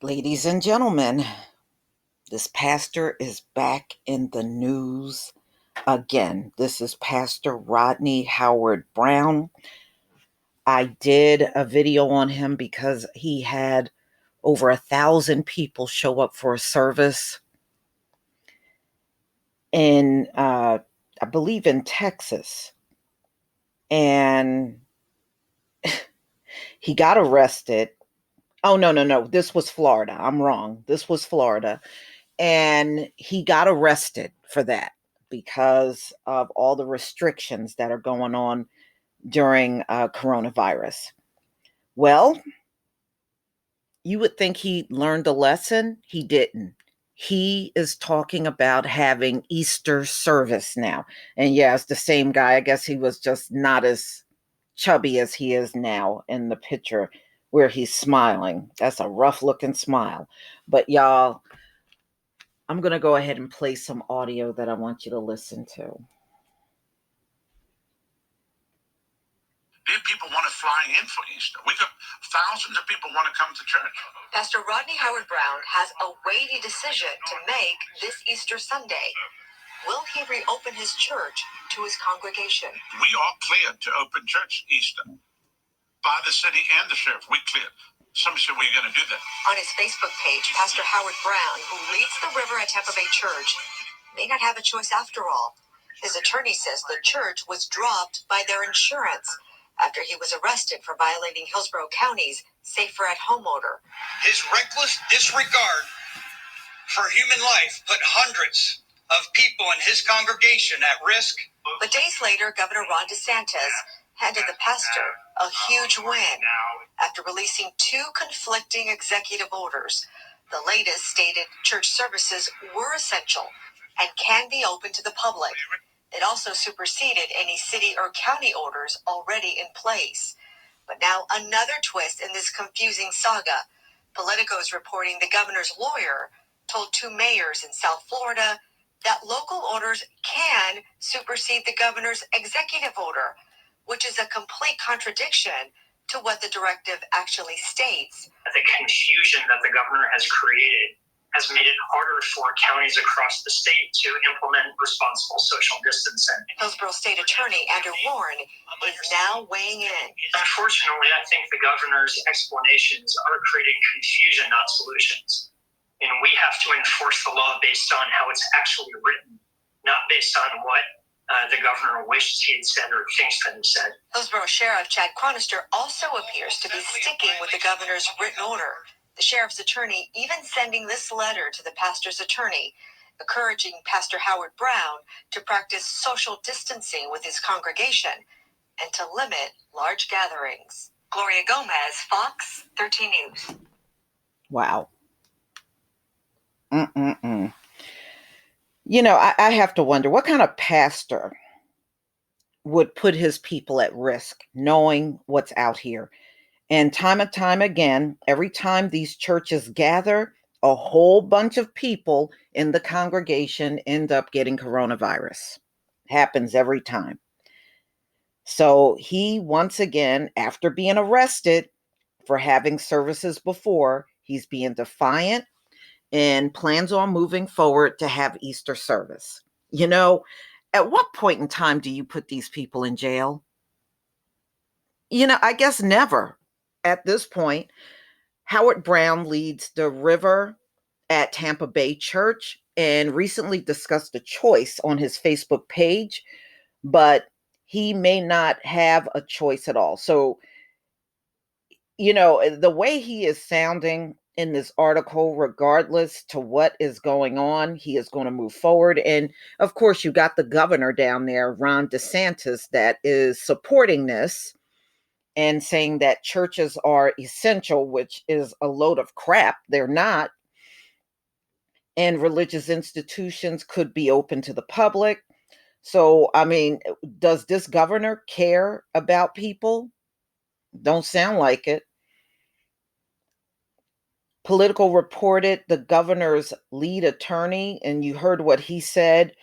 Ladies and gentlemen, this pastor is back in the news again. This is Pastor Rodney Howard-Browne. I did a video on him because he had over 1,000 people show up for a service in, I believe, in Texas. And he got arrested. Oh, no. This was Florida. I'm wrong. This was Florida. And he got arrested for that because of all the restrictions that are going on during coronavirus. Well, you would think he learned a lesson. He didn't. He is talking about having Easter service now. And yeah, it's the same guy. I guess he was just not as chubby as he is now in the picture where he's smiling. That's a rough looking smile. But y'all, I'm going to go ahead and play some audio that I want you to listen to. People want to fly in for Easter. We got thousands of people want to come to church. Pastor Rodney Howard-Browne has a weighty decision to make this Easter Sunday. Will he reopen his church to his congregation? We are cleared to open church Easter by the city and the sheriff. We cleared. Somebody said, we're going to do that. On his Facebook page, Pastor Howard-Browne, who leads the River at Tampa Bay Church, may not have a choice after all. His attorney says the church was dropped by their insurance after he was arrested for violating Hillsborough County's Safer at Home order. His reckless disregard for human life put hundreds of people in his congregation at risk. But days later, Governor Ron DeSantis handed the pastor a huge win after releasing two conflicting executive orders. The latest stated church services were essential and can be open to the public. It also superseded any city or county orders already in place. But now another twist in this confusing saga. Politico is reporting the governor's lawyer told two mayors in South Florida that local orders can supersede the governor's executive order, which is a complete contradiction to what the directive actually states. The confusion that the governor has created has made it harder for counties across the state to implement responsible social distancing. Hillsborough State Attorney Andrew Warren is now weighing in. Unfortunately, I think the governor's explanations are creating confusion, not solutions. And we have to enforce the law based on how it's actually written, not based on what the governor wished he had said or thinks that he said. Hillsborough Sheriff Chad Cronister also appears to be sticking with the governor's written order. The sheriff's attorney even sending this letter to the pastor's attorney, encouraging Pastor Howard-Browne to practice social distancing with his congregation and to limit large gatherings. Gloria Gomez, Fox 13 News. Wow. You know, I have to wonder what kind of pastor would put his people at risk knowing what's out here. And time again, every time these churches gather, a whole bunch of people in the congregation end up getting coronavirus. Happens every time. So he, once again, after being arrested for having services before, he's being defiant and plans on moving forward to have Easter service. You know, at what point in time do you put these people in jail? You know, I guess never. At this point, Howard-Browne leads the River at Tampa Bay Church and recently discussed a choice on his Facebook page, but he may not have a choice at all. So, you know, the way he is sounding in this article, regardless to what is going on, he is going to move forward. And of course, you got the governor down there, Ron DeSantis, that is supporting this and saying that churches are essential, which is a load of crap. They're not. And religious institutions could be open to the public. So, I mean, does this governor care about people? Don't sound like it. Politico reported the governor's lead attorney, and you heard what he said,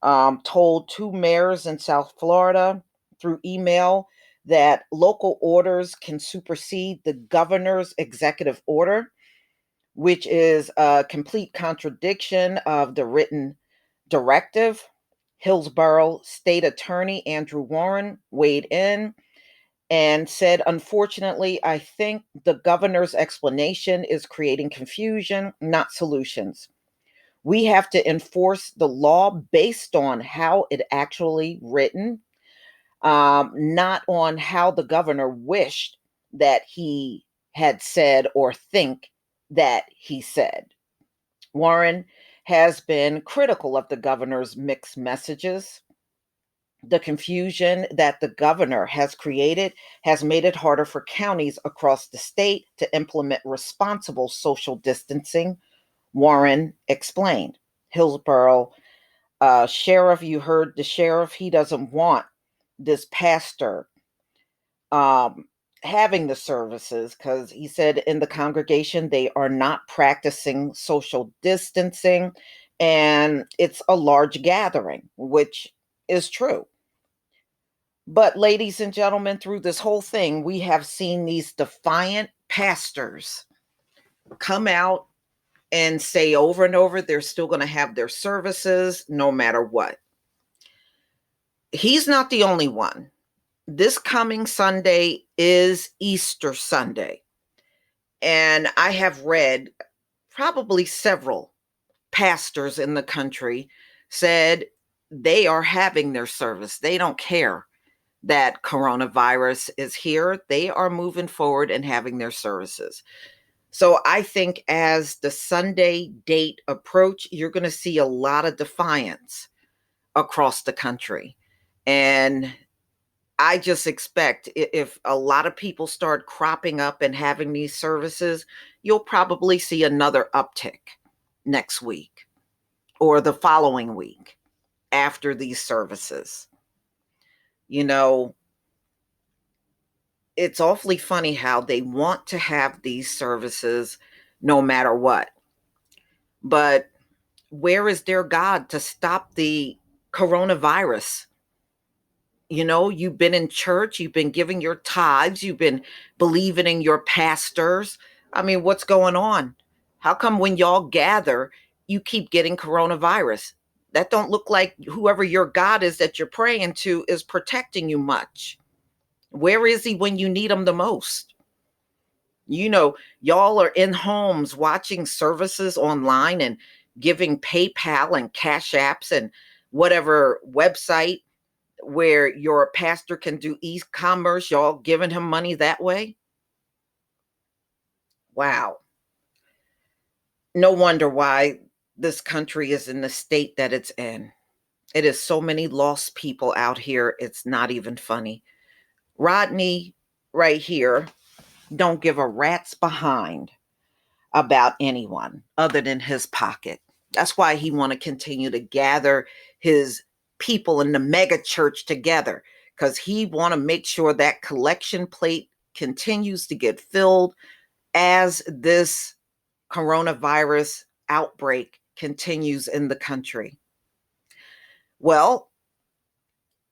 told two mayors in South Florida through email that local orders can supersede the governor's executive order, which is a complete contradiction of the written directive. Hillsborough State Attorney Andrew Warren weighed in and said, unfortunately, I think the governor's explanation is creating confusion, not solutions. We have to enforce the law based on how it actually written, not on how the governor wished that he had said or think that he said. Warren has been critical of the governor's mixed messages. The confusion that the governor has created has made it harder for counties across the state to implement responsible social distancing, Warren explained. Hillsborough sheriff, you heard the sheriff, he doesn't want this pastor having the services because he said in the congregation they are not practicing social distancing and it's a large gathering, which is true. But, ladies and gentlemen, through this whole thing, we have seen these defiant pastors come out and say over and over they're still going to have their services no matter what. He's not the only one. This coming Sunday is Easter Sunday. And I have read probably several pastors in the country said they are having their service. They don't care that coronavirus is here. They are moving forward and having their services. So I think as the Sunday date approach, you're going to see a lot of defiance across the country. And I just expect if a lot of people start cropping up and having these services, you'll probably see another uptick next week or the following week after these services. You know, it's awfully funny how they want to have these services no matter what. But where is their God to stop the coronavirus? You know, you've been in church, you've been giving your tithes, you've been believing in your pastors. I mean, what's going on? How come when y'all gather, you keep getting coronavirus? That don't look like whoever your God is that you're praying to is protecting you much. Where is he when you need him the most? You know, y'all are in homes watching services online and giving PayPal and Cash Apps and whatever website where your pastor can do e-commerce, y'all giving him money that way. Wow. No wonder why this country is in the state that it's in. It is so many lost people out here. It's not even funny. Rodney, right here, don't give a rat's behind about anyone other than his pocket. That's why he want to continue to gather his people in the mega church together, because he want to make sure that collection plate continues to get filled as this coronavirus outbreak continues in the country. Well,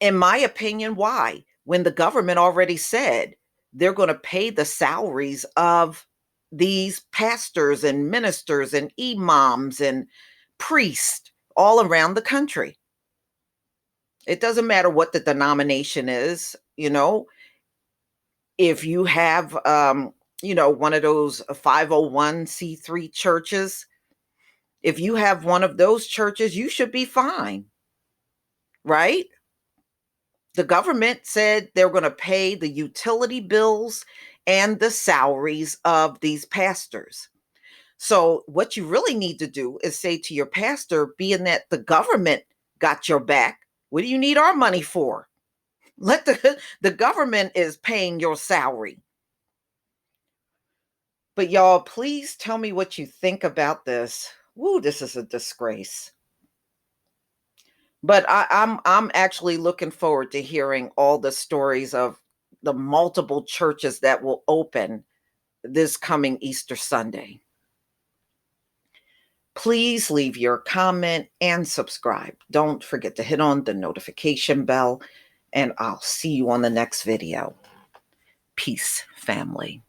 in my opinion, why? When the government already said they're going to pay the salaries of these pastors and ministers and imams and priests all around the country. It doesn't matter what the denomination is, you know. If you have, one of those 501c3 churches, if you have one of those churches, you should be fine, right? The government said they're going to pay the utility bills and the salaries of these pastors. So what you really need to do is say to your pastor, being that the government got your back, what do you need our money for? Let the government is paying your salary. But y'all, please tell me what you think about this. Woo, this is a disgrace. But I'm actually looking forward to hearing all the stories of the multiple churches that will open this coming Easter Sunday. Please leave your comment and subscribe. Don't forget to hit on the notification bell, and I'll see you on the next video. Peace, family.